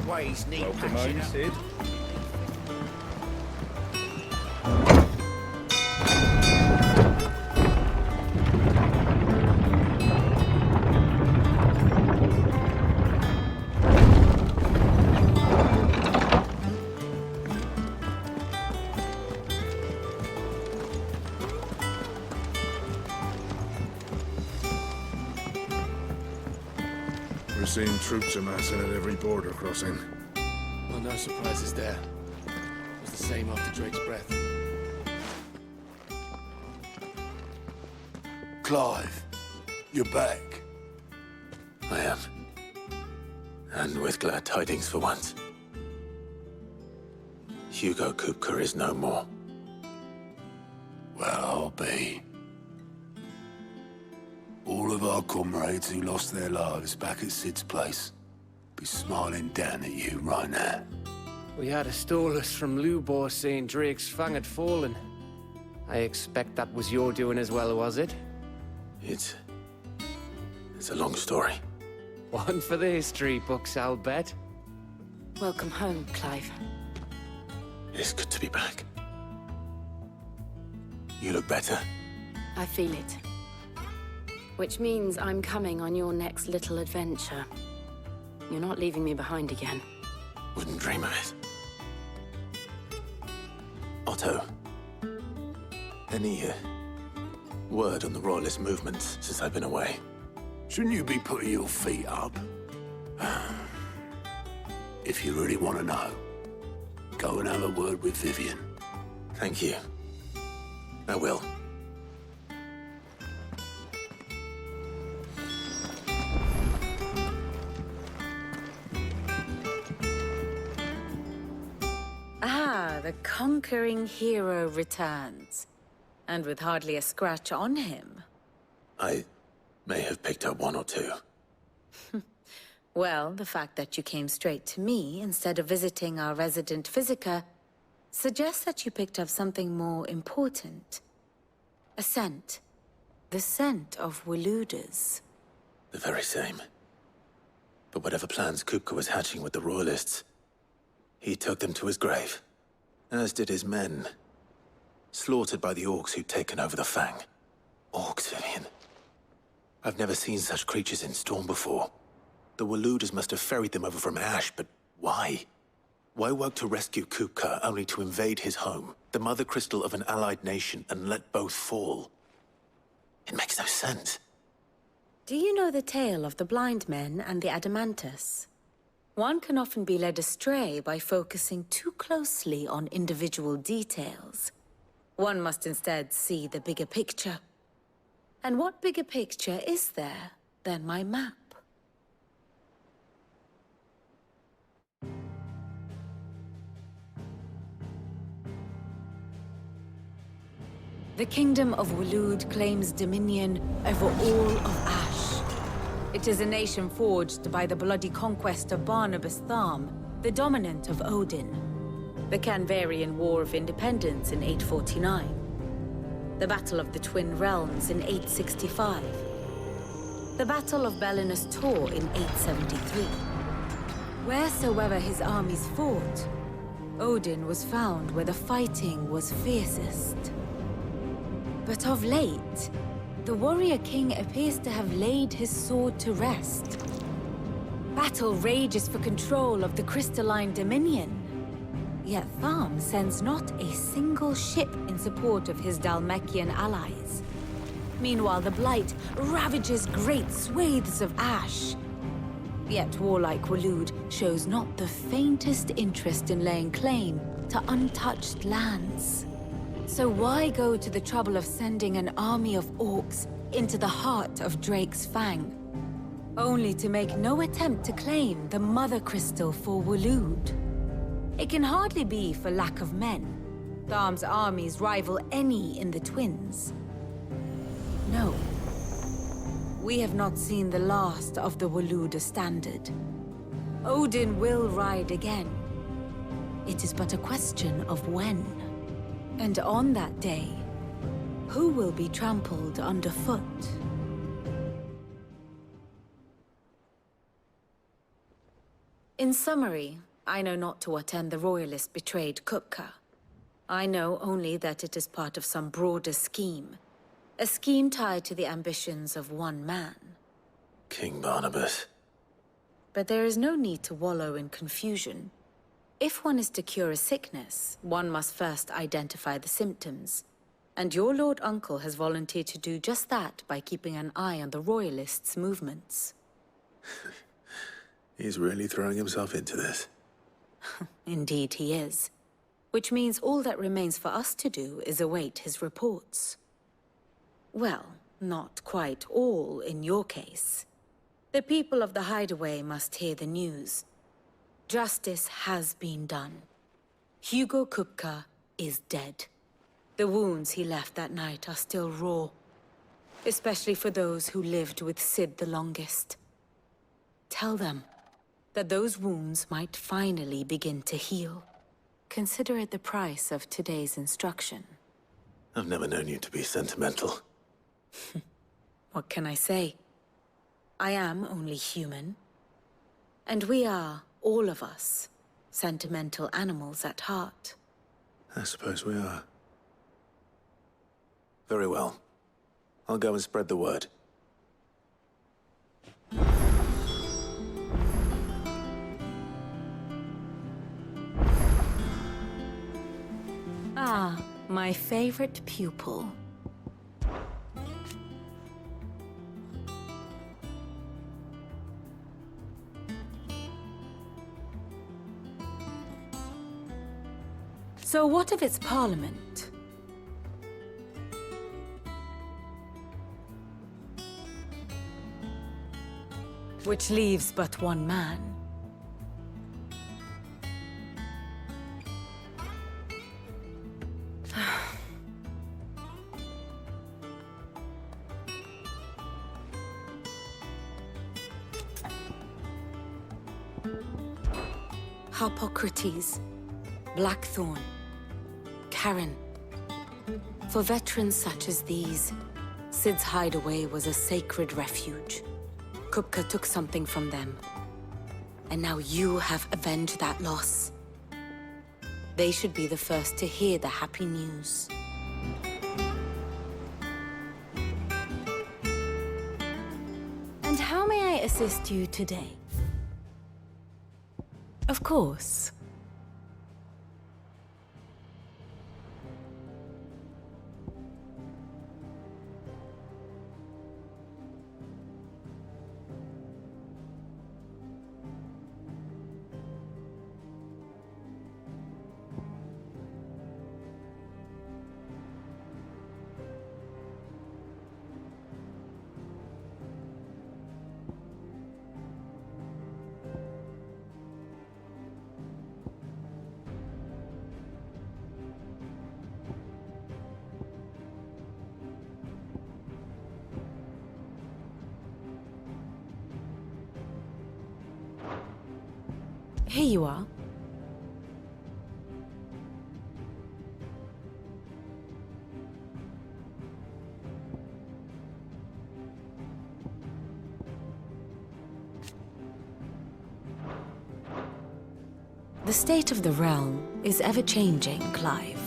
ways need Welcome patching home, up. Sid. We're seeing troops amassing at every border crossing. Well, no surprises there. It was the same after Drake's breath. Clive, you're back. I am. And with glad tidings for once. Hugo Kupka is no more. Well, I'll be. All of our comrades who lost their lives back at Sid's place be smiling down at you right now. We had a stolus from Lubor saying Drake's fang had fallen. I expect that was your doing as well, was it? It's a long story. One for the history books, I'll bet. Welcome home, Clive. It is good to be back. You look better. I feel it. Which means I'm coming on your next little adventure. You're not leaving me behind again. Wouldn't dream of it. Otto, any word on the Royalist movements since I've been away? Shouldn't you be putting your feet up? If you really want to know, go and have a word with Vivian. Thank you. I will. Ah, the conquering hero returns. And with hardly a scratch on him. I may have picked up one or two. Well, the fact that you came straight to me instead of visiting our resident Physica suggests that you picked up something more important. A scent. The scent of Waludas. The very same. But whatever plans Kupka was hatching with the Royalists, he took them to his grave. As did his men. Slaughtered by the orcs who'd taken over the Fang. Orcs, Vivian. I've never seen such creatures in Storm before. The Waludas must have ferried them over from Ash, but why? Why work to rescue Kupka only to invade his home, the mother crystal of an allied nation, and let both fall? It makes no sense. Do you know the tale of the blind men and the Adamantus? One can often be led astray by focusing too closely on individual details. One must instead see the bigger picture. And what bigger picture is there than my map? The Kingdom of Waloed claims dominion over all of Ash. It is a nation forged by the bloody conquest of Barnabas Tharm, the dominant of Odin. The Canvarian War of Independence in 849. The Battle of the Twin Realms in 865. The Battle of Belinus Tor in 873. Wheresoever his armies fought, Odin was found where the fighting was fiercest. But of late, the warrior king appears to have laid his sword to rest. Battle rages for control of the crystalline dominion. Yet Tharm sends not a single ship in support of his Dhalmekian allies. Meanwhile, the Blight ravages great swathes of Ash. Yet warlike Waloed shows not the faintest interest in laying claim to untouched lands. So why go to the trouble of sending an army of orcs into the heart of Drake's Fang, only to make no attempt to claim the Mother Crystal for Waloed? It can hardly be for lack of men. Tharm's armies rival any in the Twins. No. We have not seen the last of the Waluda standard. Odin will ride again. It is but a question of when. And on that day, who will be trampled underfoot? In summary, I know not to what end the Royalists betrayed Kupka. I know only that it is part of some broader scheme. A scheme tied to the ambitions of one man. King Barnabas. But there is no need to wallow in confusion. If one is to cure a sickness, one must first identify the symptoms. And your Lord Uncle has volunteered to do just that by keeping an eye on the Royalists' movements. He's really throwing himself into this. Indeed he is. Which means all that remains for us to do is await his reports. Well, not quite all in your case. The people of the Hideaway must hear the news. Justice has been done. Hugo Kupka is dead. The wounds he left that night are still raw. Especially for those who lived with Sid the longest. Tell them that those wounds might finally begin to heal. Consider it the price of today's instruction. I've never known you to be sentimental. What can I say? I am only human. And we are, all of us, sentimental animals at heart. I suppose we are. Very well. I'll go and spread the word. Ah, my favorite pupil. So what of its parliament? Which leaves but one man. Harpocrates, Blackthorn, Karen. For veterans such as these, Sid's Hideaway was a sacred refuge. Kupka took something from them. And now you have avenged that loss. They should be the first to hear the happy news. And how may I assist you today? Of course. Here you are. The state of the realm is ever-changing, Clive.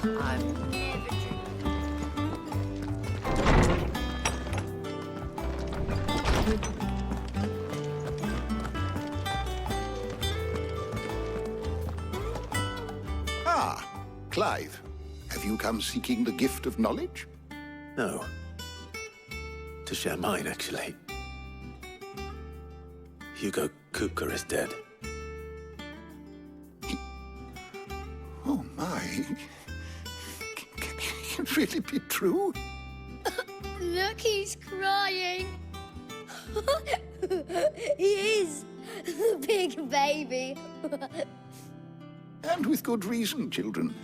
I've never Ah, Clive. Have you come seeking the gift of knowledge? No. To share mine, actually. Hugo Kupka is dead. Oh, my. Can it really be true? Look, he's crying. He is. The big baby. And with good reason, children.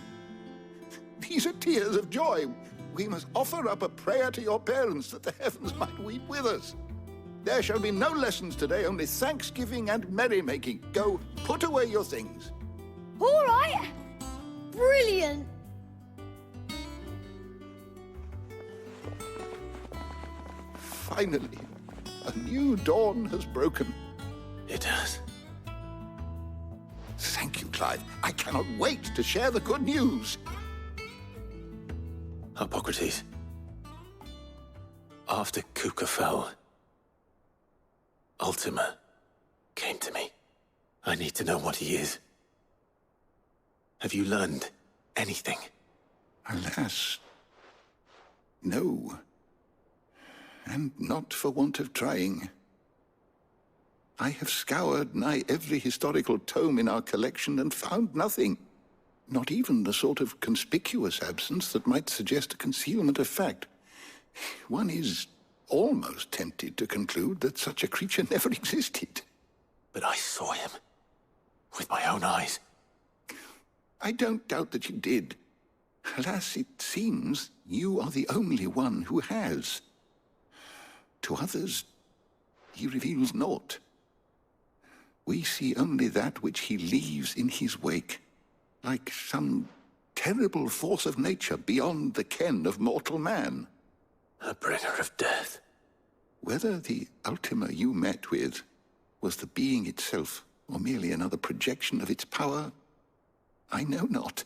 These are tears of joy. We must offer up a prayer to your parents that the heavens might weep with us. There shall be no lessons today, only thanksgiving and merrymaking. Go, put away your things. All right. Brilliant. Finally, a new dawn has broken. It has. Thank you, Clive. I cannot wait to share the good news. Hippocrates. After Kuka fell, Ultima came to me. I need to know what he is. Have you learned anything? Alas, no. And not for want of trying. I have scoured nigh every historical tome in our collection and found nothing. Not even the sort of conspicuous absence that might suggest a concealment of fact. One is almost tempted to conclude that such a creature never existed. But I saw him. With my own eyes. I don't doubt that you did. Alas, it seems you are the only one who has. To others, he reveals naught. We see only that which he leaves in his wake, like some terrible force of nature beyond the ken of mortal man. A bringer of death. Whether the Ultima you met with was the being itself, or merely another projection of its power, I know not.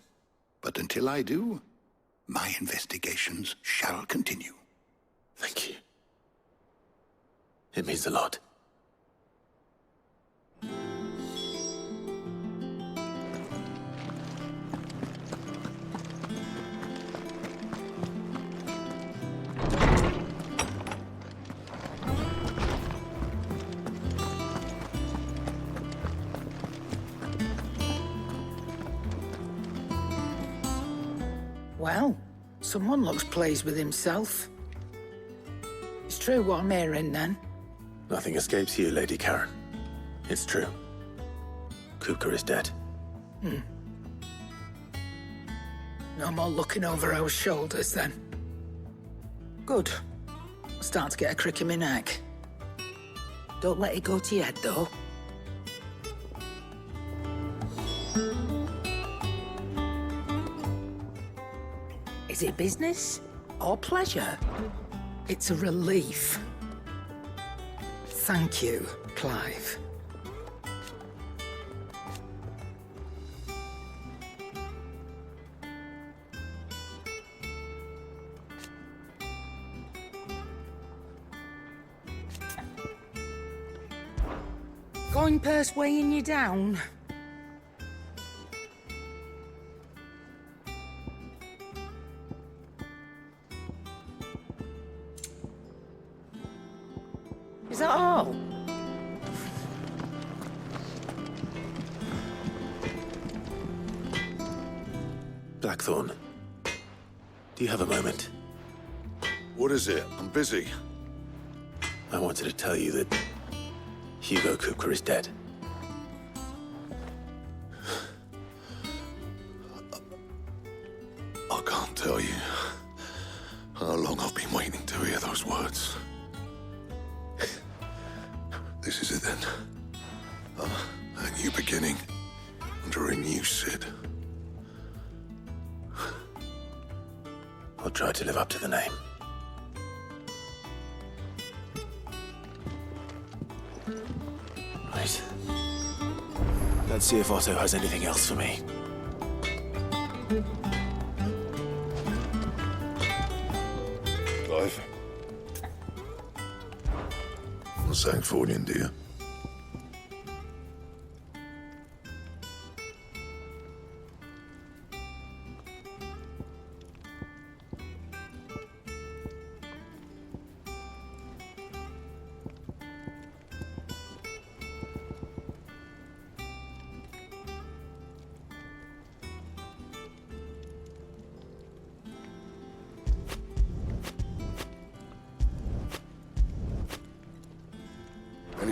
But until I do, my investigations shall continue. Thank you. It means a lot. Well, someone looks pleased with himself. It's true what I'm hearing, then. Nothing escapes you, Lady Karen. It's true. Kuka is dead. No more looking over our shoulders, then. Good. I'm starting to get a crick in my neck. Don't let it go to your head, though. Is it business or pleasure? It's a relief. Thank you, Clive. Coin purse weighing you down? Is that all? Blackthorn, do you have a moment? What is it? I'm busy. I wanted to tell you that Hugo Kuka is dead. I can't tell you how long I've been waiting to hear those words. This is it then. A new beginning under a new Sid. I'll try to live up to the name. Right. Let's see if Otto has anything else for me. Clive? I'm saying Fordian, do you?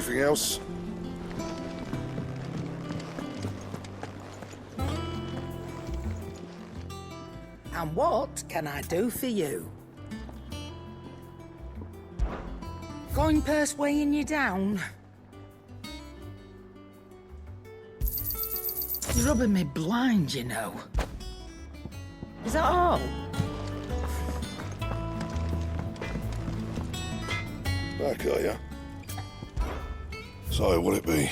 Anything else? And what can I do for you? Coin purse weighing you down? You're rubbing me blind, you know. Is that all? Back, are ya? So, what'll it be?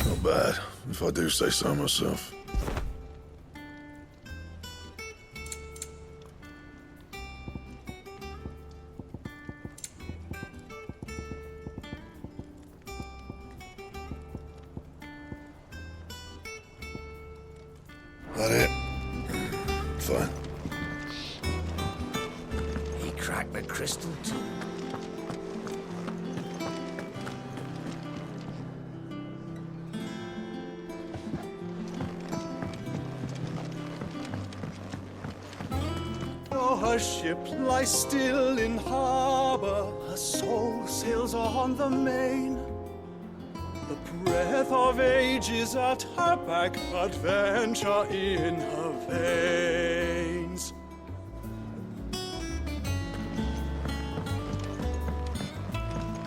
Not bad, if I do say so myself. That it? Fine. He cracked the crystal too. Her ship lies still in harbor, her soul sails on the main. The breath of age is at her back, adventure in her veins.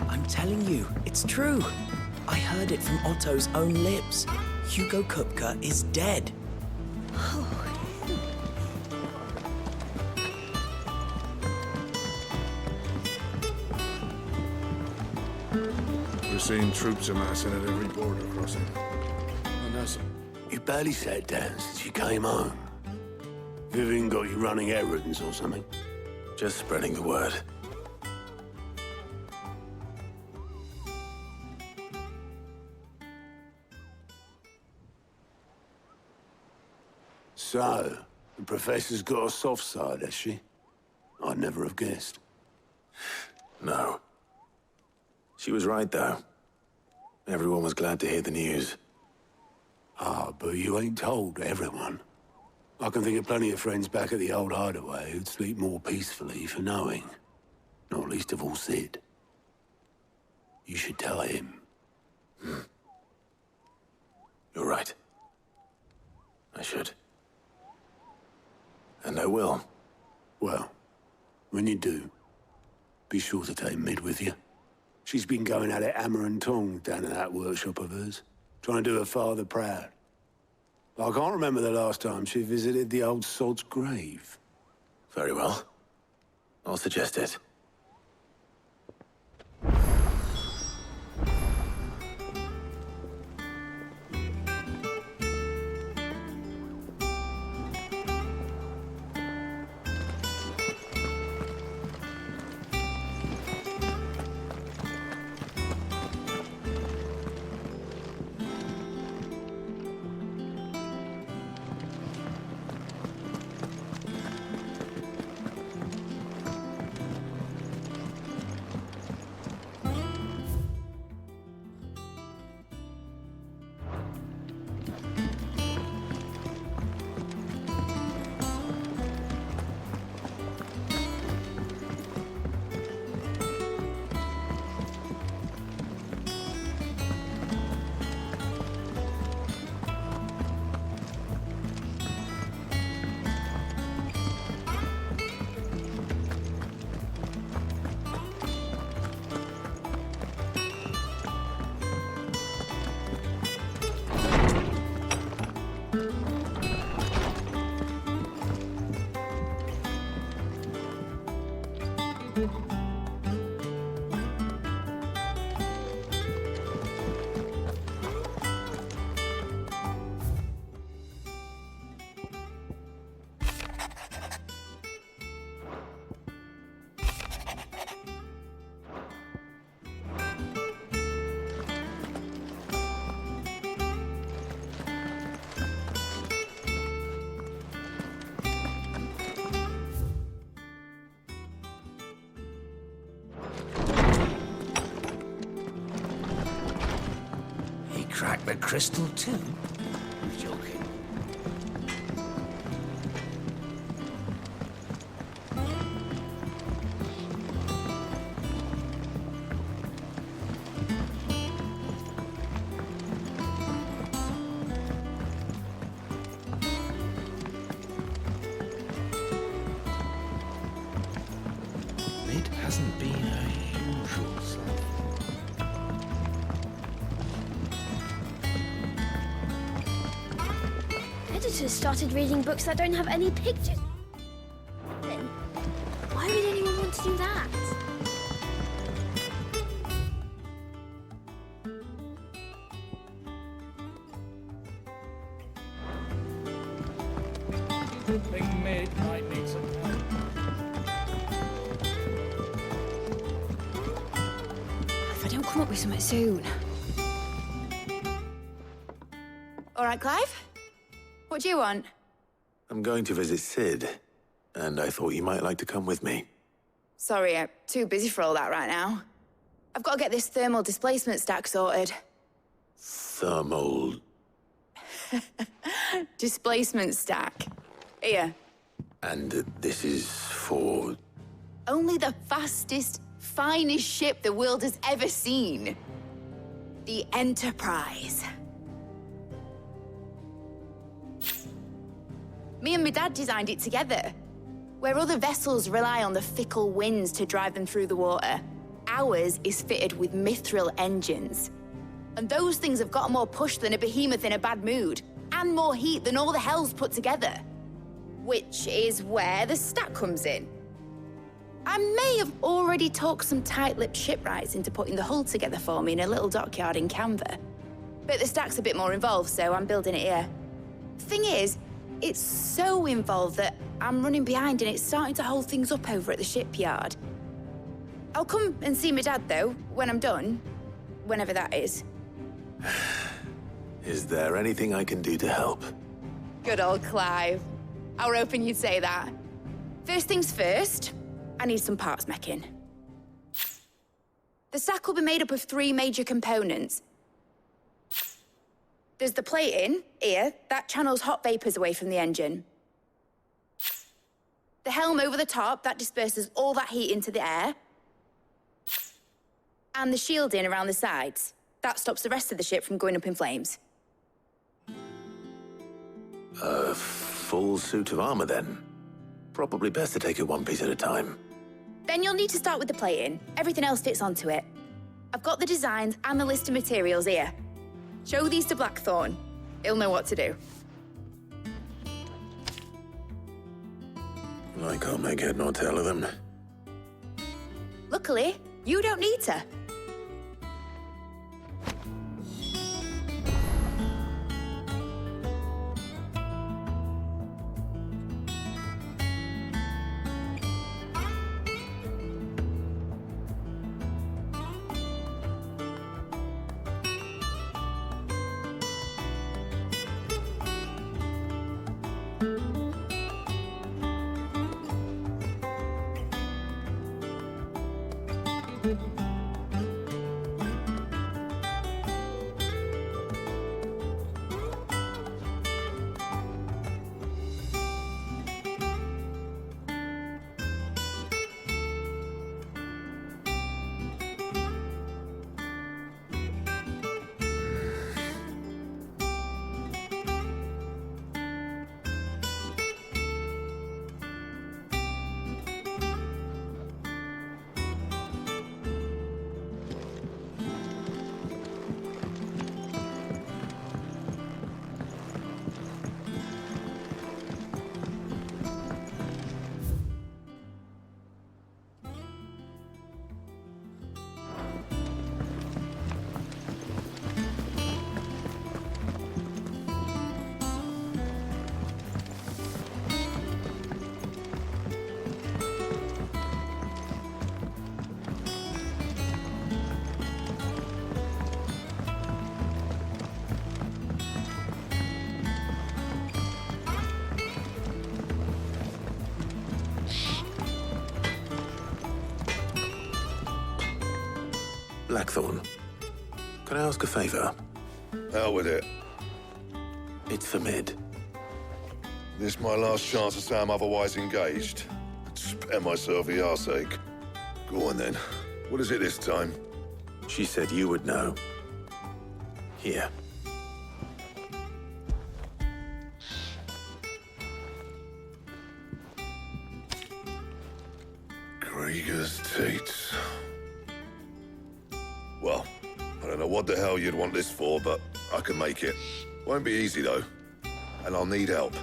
I'm telling you, it's true. I heard it from Otto's own lips. Hugo Kupka is dead. We're seeing troops amassing at every border crossing. And that's... You barely sat down since you came home. Vivian got you running errands or something? Just spreading the word. So, the professor's got a soft side, has she? I'd never have guessed. No. She was right, though. Everyone was glad to hear the news. Ah, but you ain't told everyone. I can think of plenty of friends back at the old hideaway who'd sleep more peacefully for knowing. Not least of all Sid. You should tell him. You're right. I should. And I will. Well, when you do, be sure to take Mid with you. She's been going at it hammer and tongs down in that workshop of hers, trying to do her father proud. I can't remember the last time she visited the old sod's grave. Very well. I'll suggest it. crack the crystal too? Joking. It hasn't been a usual sight. Editors started reading books that don't have any pictures. Then, why would anyone want to do that? Thing made might need some help. If I don't come up with something soon. All right, Clive? What do you want? I'm going to visit Sid, and I thought you might like to come with me. Sorry, I'm too busy for all that right now. I've got to get this thermal displacement stack sorted. Thermal... Displacement stack. Here. And this is for... Only the fastest, finest ship the world has ever seen. The Enterprise. Me and my dad designed it together. Where other vessels rely on the fickle winds to drive them through the water, ours is fitted with mithril engines. And those things have got more push than a behemoth in a bad mood, and more heat than all the hells put together. Which is where the stack comes in. I may have already talked some tight-lipped shipwrights into putting the hull together for me in a little dockyard in Canva. But the stack's a bit more involved, so I'm building it here. Thing is, it's so involved that I'm running behind and it's starting to hold things up over at the shipyard. I'll come and see my dad, though, when I'm done. Whenever that is. Is there anything I can do to help? Good old Clive. I were hoping you'd say that. First things first, I need some parts meching. The stack will be made up of 3 major components. There's the plating, here, that channels hot vapors away from the engine. The helm over the top, that disperses all that heat into the air. And the shielding around the sides. That stops the rest of the ship from going up in flames. A full suit of armor, then? Probably best to take it one piece at a time. Then you'll need to start with the plating. Everything else fits onto it. I've got the designs and the list of materials here. Show these to Blackthorn. He'll know what to do. I can't make head nor tail of them. Luckily, you don't need to. Blackthorn, can I ask a favor? Hell with it. It's for mid. This my last chance to say I'm otherwise engaged. Spare myself the arseache. Go on then. What is it this time? She said you would know. Here. Krieger's Tates. Well, I don't know what the hell you'd want this for, but I can make it. Won't be easy, though. And I'll need help.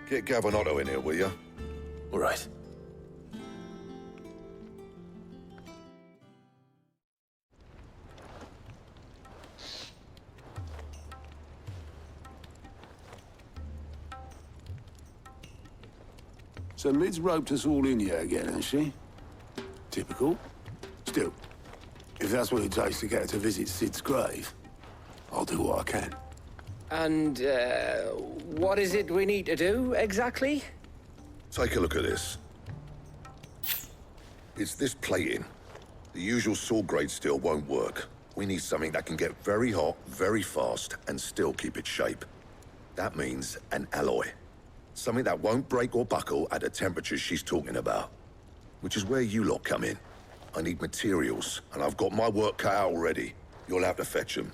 Get Gavin in here, will you? All right. So Mid's roped us all in here again, has she? Typical. Still, if that's what it takes to get her to visit Sid's grave, I'll do what I can. And, what is it we need to do, exactly? Take a look at this. It's this plating. The usual sword grade steel won't work. We need something that can get very hot, very fast, and still keep its shape. That means an alloy. Something that won't break or buckle at the temperatures she's talking about. Which is where you lot come in. I need materials, and I've got my work cut out already. You'll have to fetch them.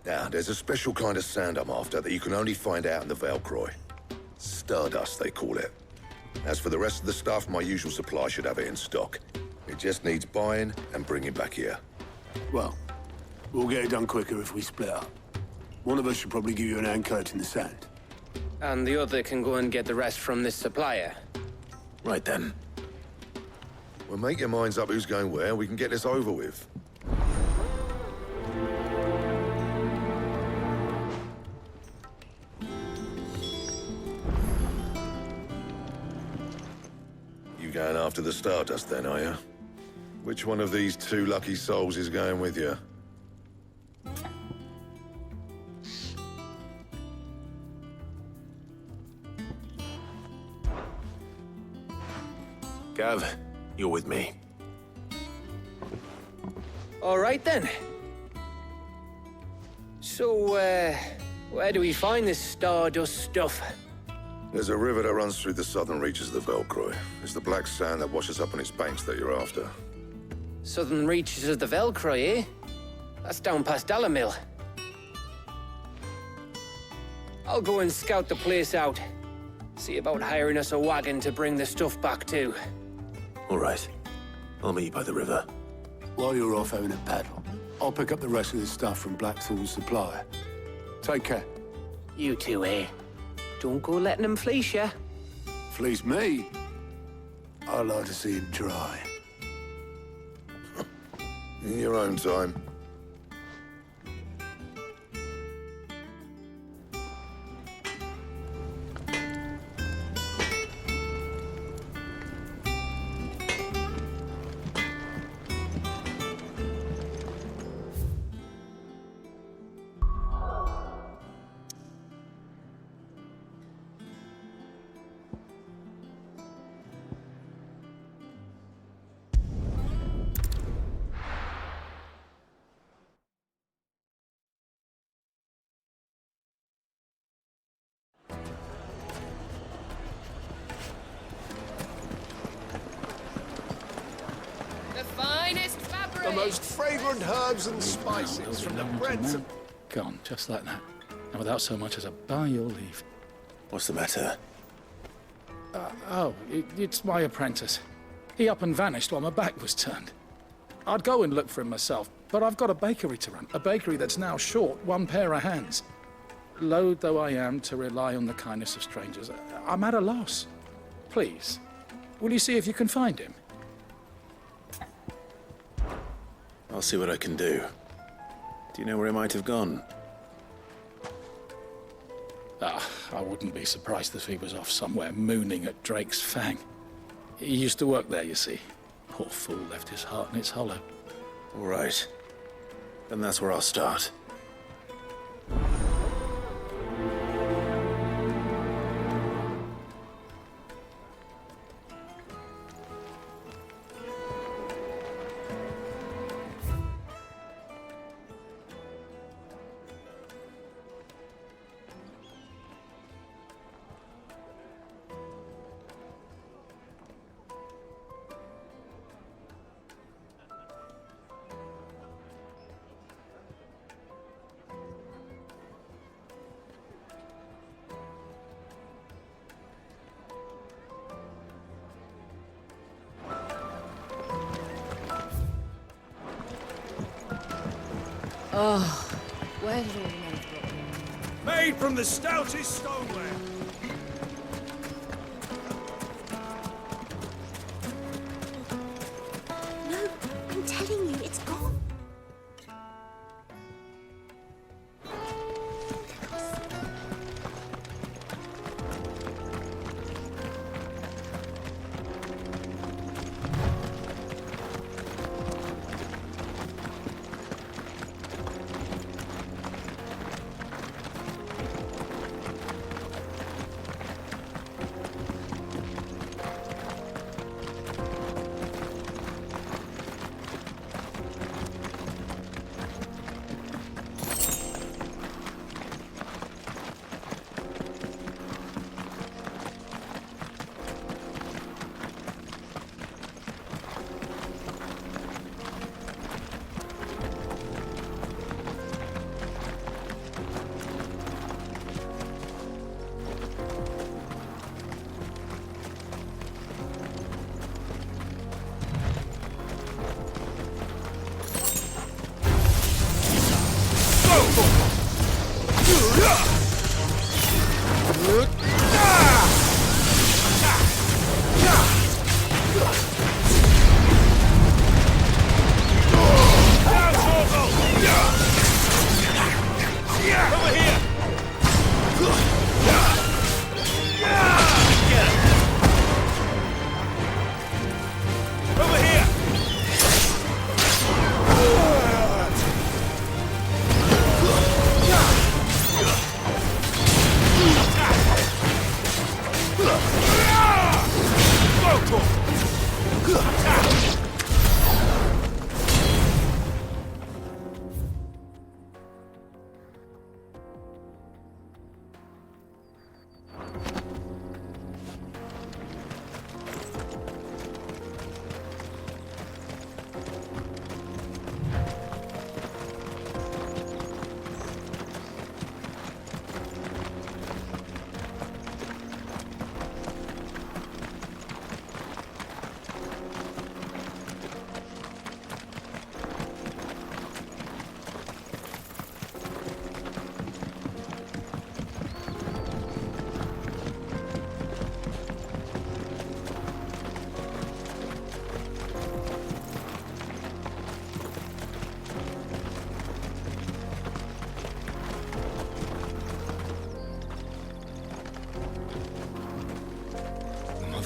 Now, there's a special kind of sand I'm after that you can only find out in the Valkyrie. Stardust, they call it. As for the rest of the stuff, my usual supply should have it in stock. It just needs buying and bringing back here. Well, we'll get it done quicker if we split up. One of us should probably give you an hand coat in the sand. And the other can go and get the rest from this supplier. Right then. Well, make your minds up who's going where, we can get this over with. You going after the Stardust then, are you? Which one of these two lucky souls is going with you? Gav, you're with me. All right, then. So, where do we find this Stardust stuff? There's a river that runs through the southern reaches of the Valkyrie. It's the black sand that washes up on its banks that you're after. Southern reaches of the Valkyrie, eh? That's down past Dalamil. I'll go and scout the place out. See about hiring us a wagon to bring the stuff back to. All right. I'll meet you by the river. While you're off having a paddle, I'll pick up the rest of the stuff from Blackthorn's supplier. Take care. You two, eh? Don't go letting them fleece ya. Fleece me? I'd like to see him try. In your own time. The most fragrant herbs and spices from the breadth of... Gone, just like that. And without so much as a by your leave. What's the matter? It's my apprentice. He up and vanished while my back was turned. I'd go and look for him myself, but I've got a bakery to run. A bakery that's now short one pair of hands. Loath though I am to rely on the kindness of strangers, I'm at a loss. Please, will you see if you can find him? I'll see what I can do. Do you know where he might have gone? I wouldn't be surprised if he was off somewhere mooning at Drake's Fang. He used to work there, you see. Poor fool left his heart in its hollow. All right. Then that's where I'll start. Oh, where did all the men go? Made from the stoutest stoneware. No, I'm telling you, it's gone.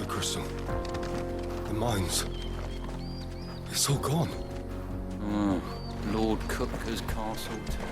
Crystal. The mines. It's all gone. Lord Kupka's castle too.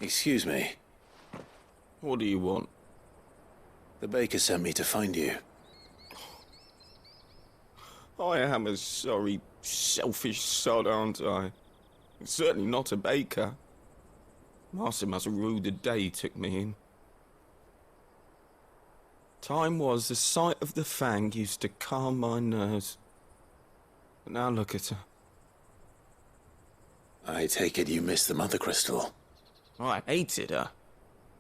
Excuse me. What do you want? The baker sent me to find you. I am a sorry, selfish sod, aren't I? Certainly not a baker. Master must have ruled the day he took me in. Time was the sight of the Fang used to calm my nerves. But now look at her. I take it you missed the Mother Crystal. I hated her,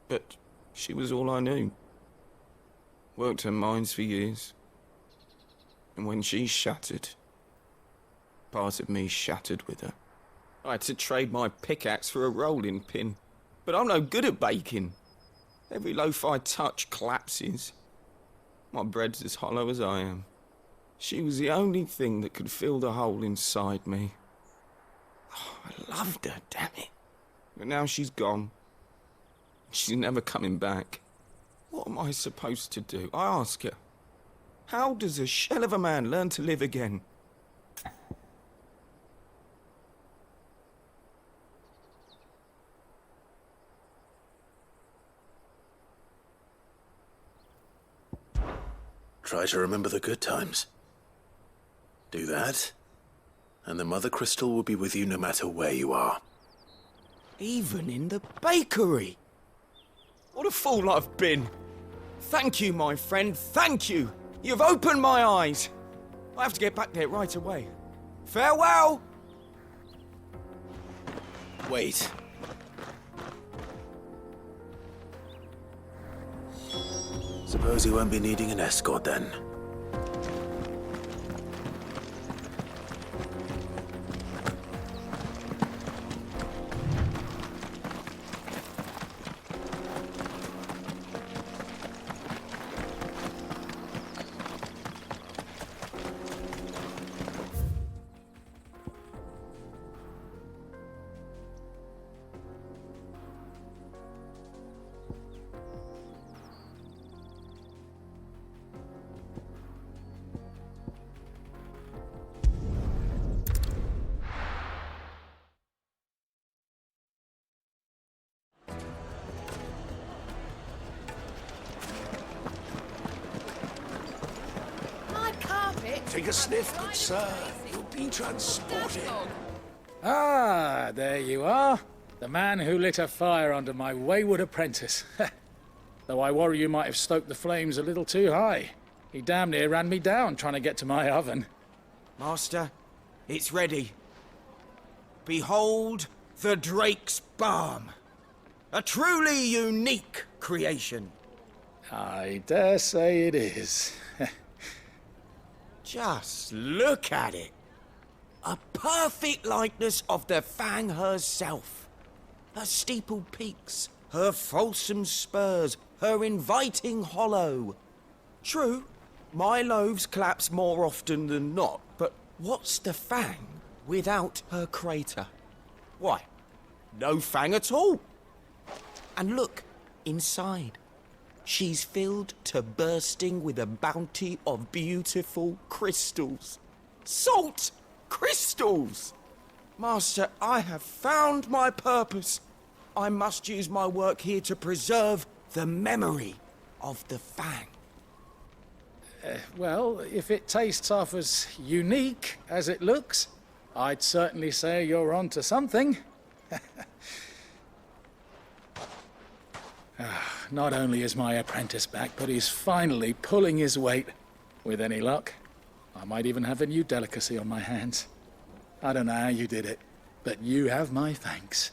but she was all I knew. Worked her mines for years. And when she shattered, part of me shattered with her. I had to trade my pickaxe for a rolling pin, but I'm no good at baking. Every loaf I touch collapses. My bread's as hollow as I am. She was the only thing that could fill the hole inside me. Oh, I loved her, damn it. But now she's gone. She's never coming back. What am I supposed to do? I ask her. How does a shell of a man learn to live again? Try to remember the good times. Do that, and the Mother Crystal will be with you no matter where you are. Even in the bakery. What a fool I've been. Thank you, my friend, thank you. You've opened my eyes. I have to get back there right away. Farewell! Wait. Suppose you won't be needing an escort then. Take a sniff, good sir. You'll be transported. Ah, there you are. The man who lit a fire under my wayward apprentice. Though I worry you might have stoked the flames a little too high. He damn near ran me down trying to get to my oven. Master, it's ready. Behold the Drake's Balm. A truly unique creation. I dare say it is. Just look at it. A perfect likeness of the Fang herself. Her steepled peaks, her fulsome spurs, her inviting hollow. True, my loaves collapse more often than not, but what's the Fang without her crater? Why, no Fang at all. And look, inside. She's filled to bursting with a bounty of beautiful crystals. Salt crystals! Master, I have found my purpose. I must use my work here to preserve the memory of the Fang. Well, if it tastes half as unique as it looks, I'd certainly say you're onto something. Not only is my apprentice back, but he's finally pulling his weight. With any luck, I might even have a new delicacy on my hands. I don't know how you did it, but you have my thanks.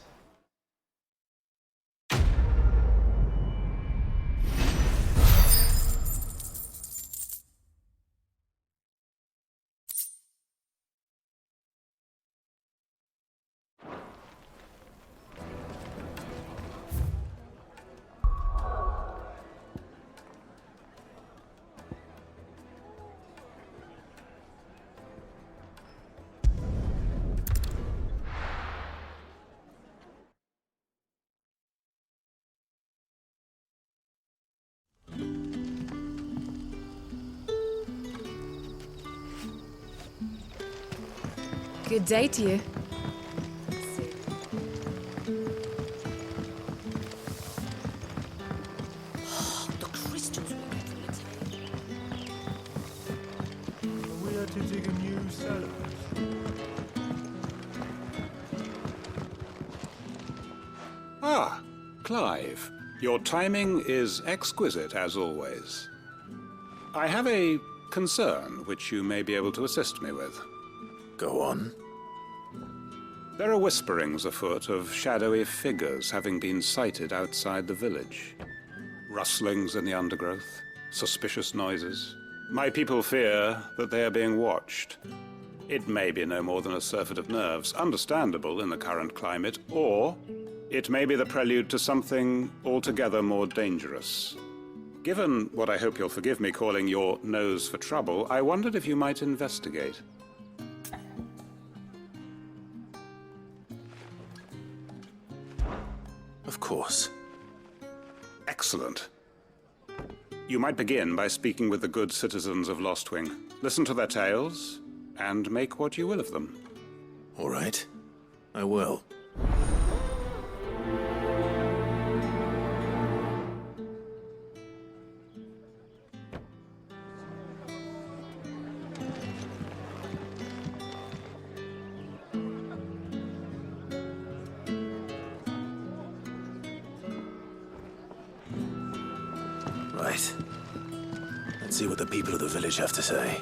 Good day to you. The crystals will get irritated. We are to dig a new cellar. Ah, Clive. Your timing is exquisite, as always. I have a concern which you may be able to assist me with. Go on. There are whisperings afoot of shadowy figures having been sighted outside the village. Rustlings in the undergrowth, suspicious noises. My people fear that they are being watched. It may be no more than a surfeit of nerves, understandable in the current climate, or it may be the prelude to something altogether more dangerous. Given what I hope you'll forgive me calling your nose for trouble, I wondered if you might investigate. Of course. Excellent. You might begin by speaking with the good citizens of Lostwing. Listen to their tales, and make what you will of them. All right. I will. see what the people of the village have to say.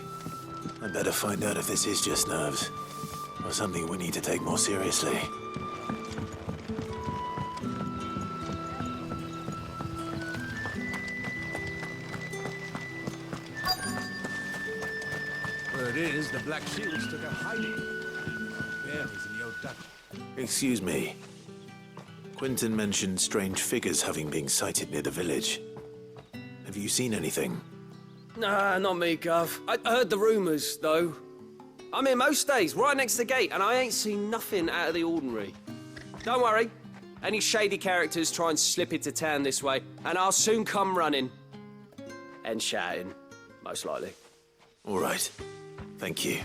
I'd better find out if this is just nerves, or something we need to take more seriously. Word is, the Black Shields took a hiding. Berries in the old duck. Excuse me. Quentin mentioned strange figures having been sighted near the village. Have you seen anything? Nah, not me, Gov. I heard the rumours, though. I'm here most days, right next to the gate, and I ain't seen nothing out of the ordinary. Don't worry. Any shady characters try and slip into town this way, and I'll soon come running. And shouting, most likely. All right. Thank you.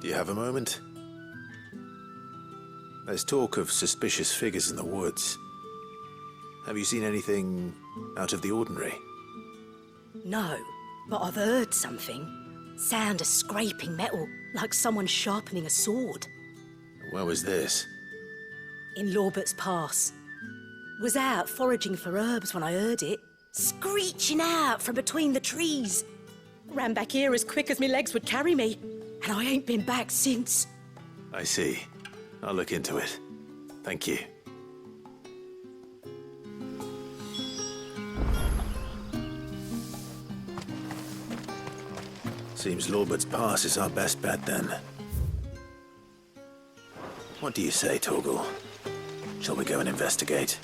Do you have a moment? There's talk of suspicious figures in the woods. Have you seen anything out of the ordinary? No, but I've heard something. Sound of scraping metal, like someone sharpening a sword. Where was this? In Lorbert's Pass. Was out foraging for herbs when I heard it, screeching out from between the trees. Ran back here as quick as my legs would carry me, and I ain't been back since. I see. I'll look into it. Thank you. Seems Lorbert's Pass is our best bet, then. What do you say, Torgal? Shall we go and investigate?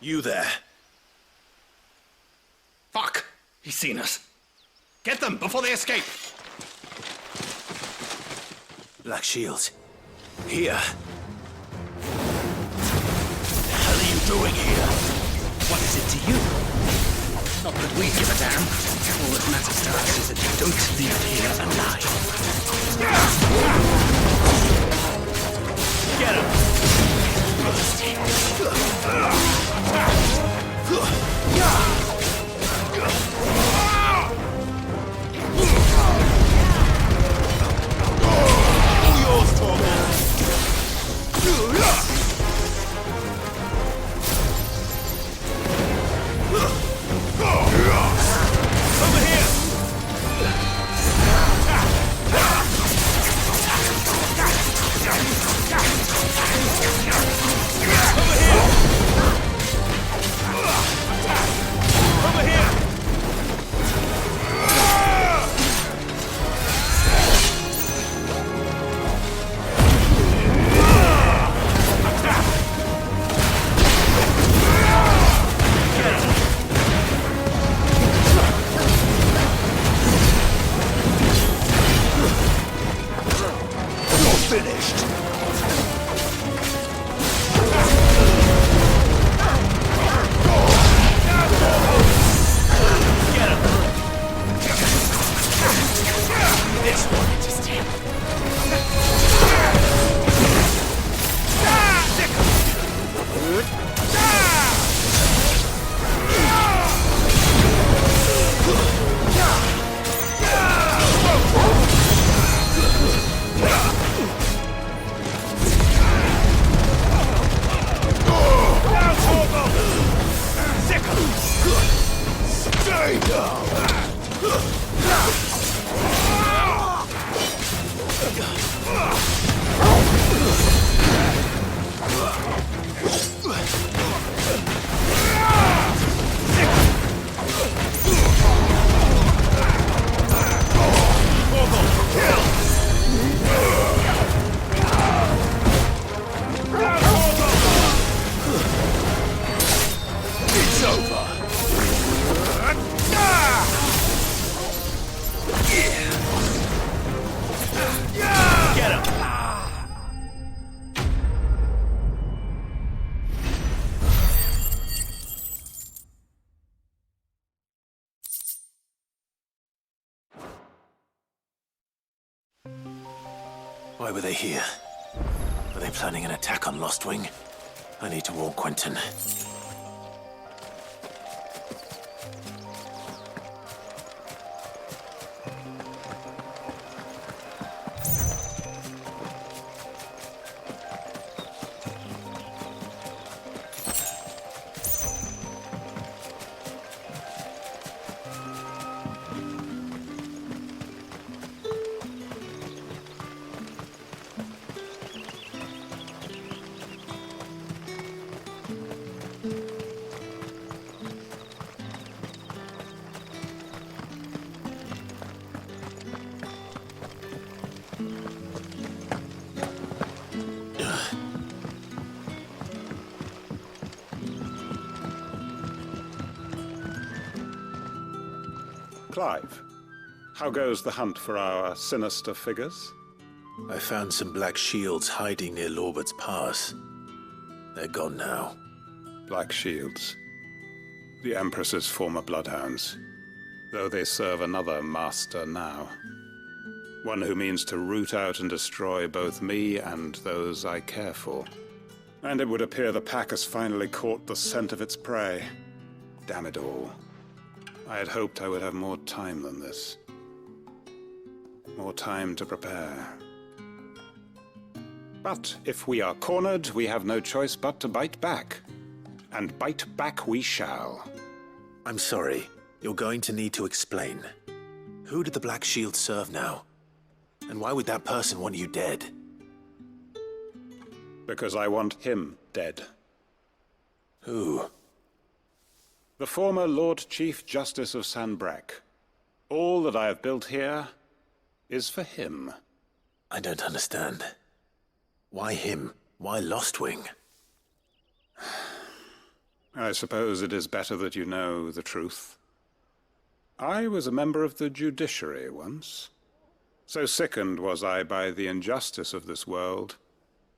You there. Fuck! He's seen us. Get them before they escape! Black Shields. Here. What the hell are you doing here? What is it to you? Not that we give a damn. All that matters to us is that you don't leave here alive. Get him! Kill! Why were they here? Are they planning an attack on Lostwing? I need to warn Quentin. Clive, how goes the hunt for our sinister figures? I found some black shields hiding near Lorbert's Pass. They're gone now. Black shields. The Empress's former bloodhounds. Though they serve another master now. One who means to root out and destroy both me and those I care for. And it would appear the pack has finally caught the scent of its prey. Damn it all. I had hoped I would have more time than this. More time to prepare. But if we are cornered, we have no choice but to bite back. And bite back we shall. I'm sorry. You're going to need to explain. Who did the Black Shield serve now? And why would that person want you dead? Because I want him dead. Who? The former Lord Chief Justice of Sanbreque. All that I have built here is for him. I don't understand. Why him? Why Lostwing? I suppose it is better that you know the truth. I was a member of the judiciary once. So sickened was I by the injustice of this world,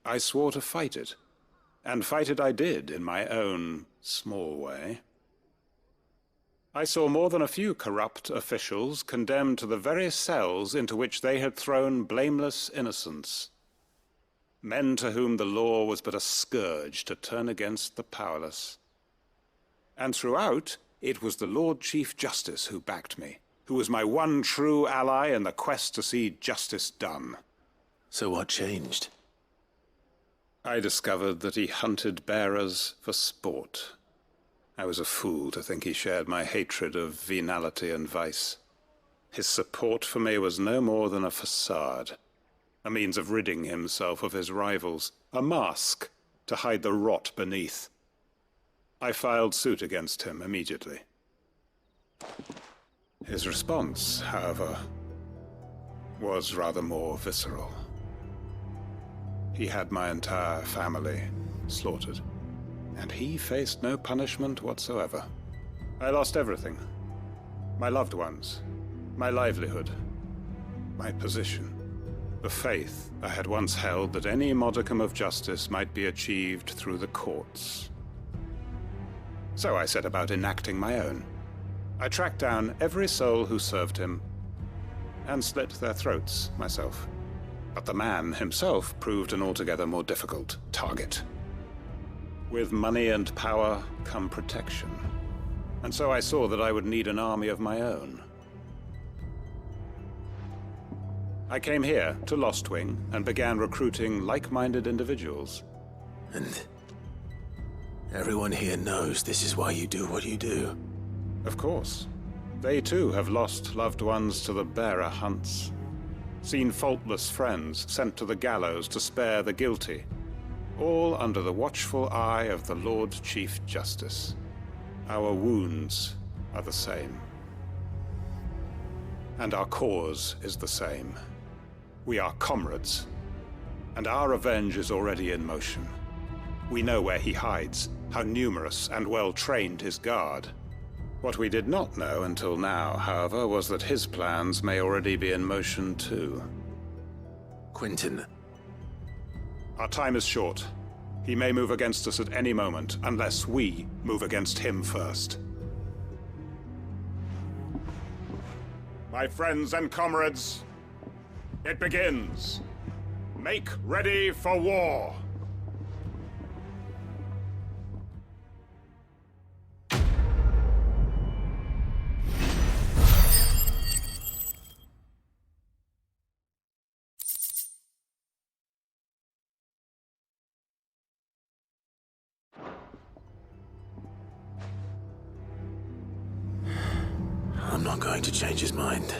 I swore to fight it. And fight it I did in my own small way. I saw more than a few corrupt officials condemned to the very cells into which they had thrown blameless innocents. Men to whom the law was but a scourge to turn against the powerless. And throughout, it was the Lord Chief Justice who backed me, who was my one true ally in the quest to see justice done. So what changed? I discovered that he hunted bearers for sport. I was a fool to think he shared my hatred of venality and vice. His support for me was no more than a facade, a means of ridding himself of his rivals, a mask to hide the rot beneath. I filed suit against him immediately. His response, however, was rather more visceral. He had my entire family slaughtered. And he faced no punishment whatsoever. I lost everything. My loved ones, my livelihood, my position, the faith I had once held that any modicum of justice might be achieved through the courts. So I set about enacting my own. I tracked down every soul who served him, and slit their throats myself. But the man himself proved an altogether more difficult target. With money and power come protection. And so I saw that I would need an army of my own. I came here to Lostwing and began recruiting like-minded individuals. And everyone here knows this is why you do what you do. Of course. They too have lost loved ones to the bearer hunts. Seen faultless friends sent to the gallows to spare the guilty. All under the watchful eye of the Lord Chief Justice. Our wounds are the same. And our cause is the same. We are comrades. And our revenge is already in motion. We know where he hides, how numerous and well-trained his guard. What we did not know until now, however, was that his plans may already be in motion too. Quentin. Our time is short. He may move against us at any moment, unless we move against him first. My friends and comrades, it begins. Make ready for war. I'm not going to change his mind.